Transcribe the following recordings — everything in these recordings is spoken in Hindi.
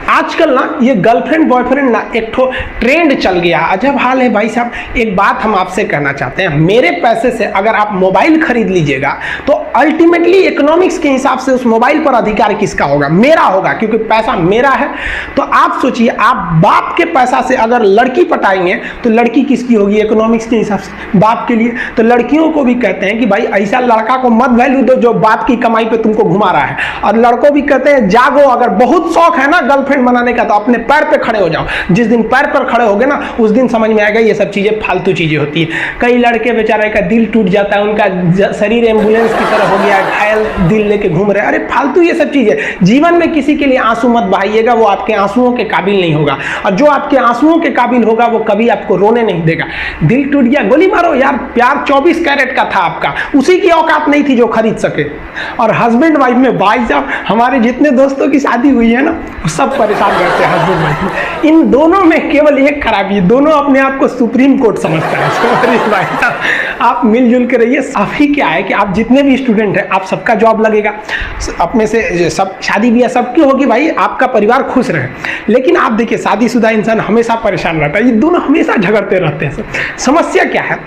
आजकल ना ये गर्लफ्रेंड बॉयफ्रेंड ना एक ठो ट्रेंड चल गया, अजब हाल है भाई साहब। एक बात हम आपसे कहना चाहते हैं, मेरे पैसे से अगर आप मोबाइल खरीद लीजिएगा तो अल्टीमेटली इकोनॉमिक्स के हिसाब से उस मोबाइल पर अधिकार किसका होगा? मेरा होगा, क्योंकि पैसा मेरा है। तो आप सोचिए, आप बाप के पैसा से अगर लड़की पटाएंगे तो लड़की किसकी होगी इकोनॉमिक्स के हिसाब से? बाप के लिए। तो लड़कियों को भी कहते हैं कि भाई ऐसा लड़का को मत वैल्यू दो जो बाप की कमाई पे तुमको घुमा रहा है, और लड़कों भी कहते हैं जागो, अगर बहुत शौक है ना गर्लफ्रेंड बनाने का तो अपने पैर पे खड़े हो जाओ। जिस दिन पैर पर खड़े होगे ना उस दिन समझ में आएगा ये सब चीजें फालतू चीजें होती है। कई लड़के बेचारे का दिल टूट जाता है, उनका शरीर एम्बुलेंस की तरह हो गया, घायल दिल लेके घूम रहे। अरे फालतू ये सब चीजें। जीवन में किसी के लिए आंसू मत बहाइएगा, वो आपके आंसुओं के काबिल नहीं होगा, और जो आपके आंसुओं के काबिल होगा वो कभी आपको रोने नहीं देगा। दिल टूट गया, गोली मारो यार, प्यार 24 कैरेट का था आपका, उसी की औकात नहीं थी जो खरीद सके। और हस्बैंड वाइफ में भाई साहब, हमारे जितने दोस्तों की शादी हुई है ना वो सब परेशान रहते हैं हस्बैंड वाइफ में। इन दोनों में केवल एक खराबी है, दोनों अपने आप को सुप्रीम कोर्ट समझता है। भाई साहब आप मिलजुल के रहिए। अभी क्या है कि आप जितने भी स्टूडेंट हैं आप सबका जॉब लगेगा, अपने से सब शादी ब्याह सबकी होगी, भाई आपका परिवार खुश रहे। लेकिन आप देखिए शादीशुदा इंसान हमेशा परेशान रहता है, ये दोनों हमेशा झगड़ते रहते हैं। समस्या क्या है?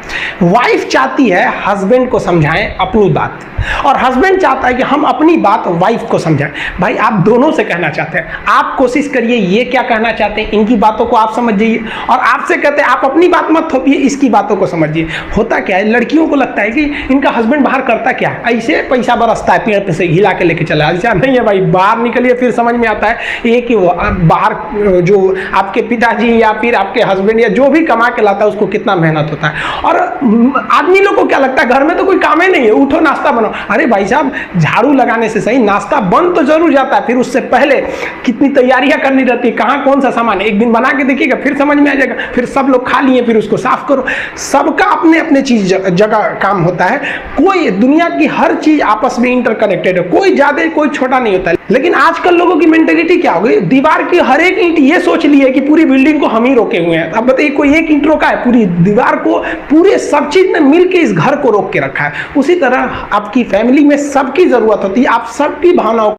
वाइफ चाहती है हस्बैंड को समझाएं अपनी बात, और हस्बैंड चाहता है कि हम अपनी बात वाइफ को समझाएं। भाई आप दोनों से कहना चाहते हैं, आप कोशिश करिए ये क्या कहना चाहते हैं इनकी बातों को आप समझ जाइए, और आपसे कहते हैं आप अपनी बात मत थोपिए, इसकी बातों को समझिए। होता क्या है, लड़कियों को लगता है कि इनका हस्बैंड बाहर करता क्या है, ऐसे पैसा बरसता है पेड़ पे से हिला के लेके चला। ऐसा नहीं है भाई, बाहर निकलिए फिर समझ में आता है ये कि बाहर जो आपके पिताजी या फिर आपके हस्बैंड या जो भी कमा के लाता है उसको कितना मेहनत होता है। और आदमी लोग को क्या लगता है घर में तो कोई काम ही नहीं है, उठो नाश्ता बनाओ। अरे भाई साहब झाड़ू लगाने से सही नाश्ता बन तो जरूर जाता है, फिर उससे पहले कितनी तैयारियां करनी रहती है, कहाँ कौन सा सामान है, एक दिन बना के देखिएगा फिर समझ में आ जाएगा। फिर सब लोग खा लिए फिर उसको साफ करो। सबका अपने अपने चीज जगह काम होता है। कोई दुनिया की हर चीज आपस में इंटरकनेक्टेड है, कोई ज्यादा कोई छोटा नहीं होता है। लेकिन आजकल लोगों की मेंटेलिटी क्या हो गई, दीवार की हर एक ईंट ये सोच ली है कि पूरी बिल्डिंग को हम ही रोके हुए हैं। अब बताइए कोई एक ईंट रोका है, पूरी दीवार को पूरे सब चीज ने मिलकर इस घर को रोक के रखा है। उसी तरह आपकी फैमिली में सबकी जरूरत होती है, आप सबकी भावनाओं